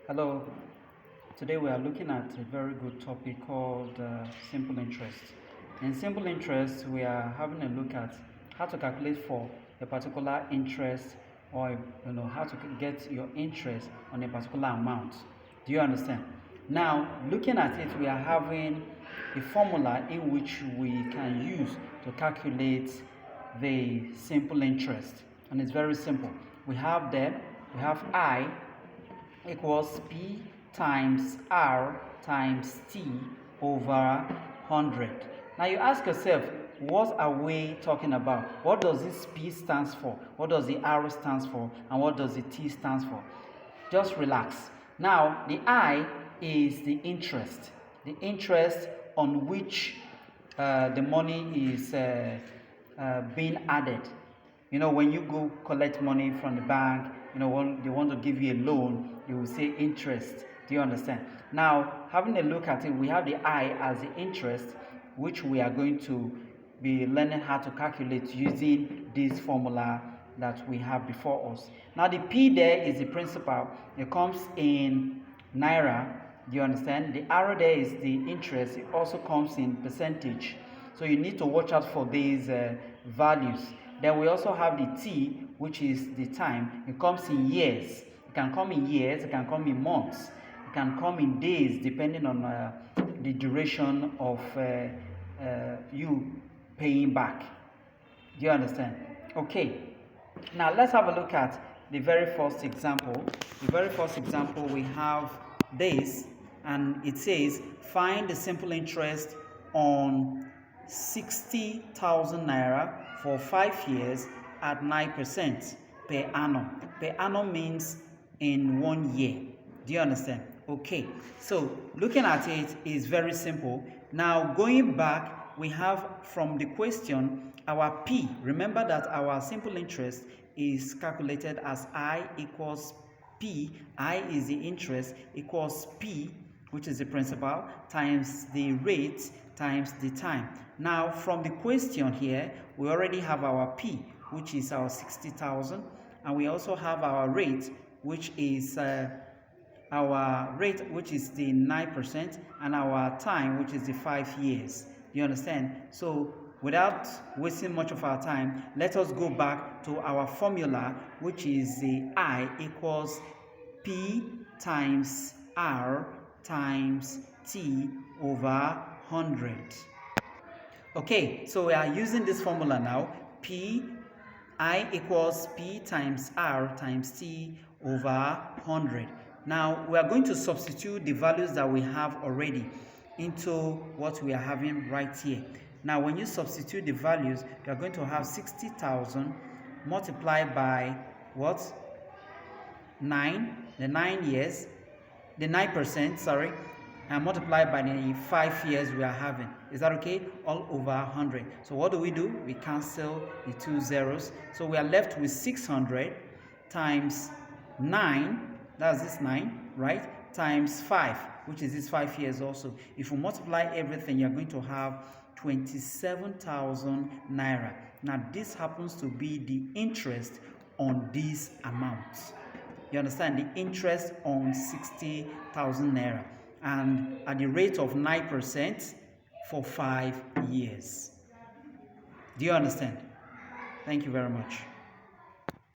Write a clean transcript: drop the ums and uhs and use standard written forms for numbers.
Hello, today we are looking at a very good topic called simple interest. In simple interest, we are having a look at how to calculate for a particular interest or how to get your interest on a particular amount. Do you understand? Now, looking at it, we are having a formula in which we can use to calculate the simple interest, and it's very simple. We have I equals P times R times T over 100. Now you ask yourself, what are we talking about? What does this P stands for? What does the R stands for? And what does the T stands for? Just relax. Now the I is the interest on which the money is being added. When you go collect money from the bank, when they want to give you a loan, you will say interest. Do you understand? Now, having a look at it, we have the I as the interest, which we are going to be learning how to calculate using this formula that we have before us. Now, the P there is the principal. It comes in Naira. Do you understand? The R there is the interest. It also comes in percentage. So you need to watch out for these values. Then we also have the T, which is the time. It comes in years. It can come in years, it can come in months, it can come in days, depending on the duration of you paying back. Do you understand? Okay. Now let's have a look at the very first example. The very first example, we have this, and it says find the simple interest on 60,000 naira for 5 years at 9% per annum. Per annum means in 1 year. Do you understand? Okay, so looking at it is very simple. Now going back, we have from the question our P. Remember that our simple interest is calculated as I equals P. I is the interest equals P, which is the principal, times the rate times the time. Now from the question here, we already have our P, which is our 60,000, and we also have our rate, which is the 9%, and our time, which is the 5 years. Do you understand? So without wasting much of our time, let us go back to our formula, which is the I equals P times R times T over 100. Okay, so we are using this formula now. I equals P times R times T over 100. Now we are going to substitute the values that we have already into what we are having right here. Now when you substitute the values, you are going to have 60,000 multiplied by what? 9, the 9 years, the 9%, sorry, and multiplied by the 5 years we are having. Is that okay? All over 100. So what do? We cancel the 2 zeros. So we are left with 600 times 9, that's this 9, right? Times 5, which is this 5 years also. If we multiply everything, you're going to have 27,000 naira. Now this happens to be the interest on this amount. You understand? The interest on 60,000 naira, and at the rate of 9% for 5 years. Do you understand? Thank you very much.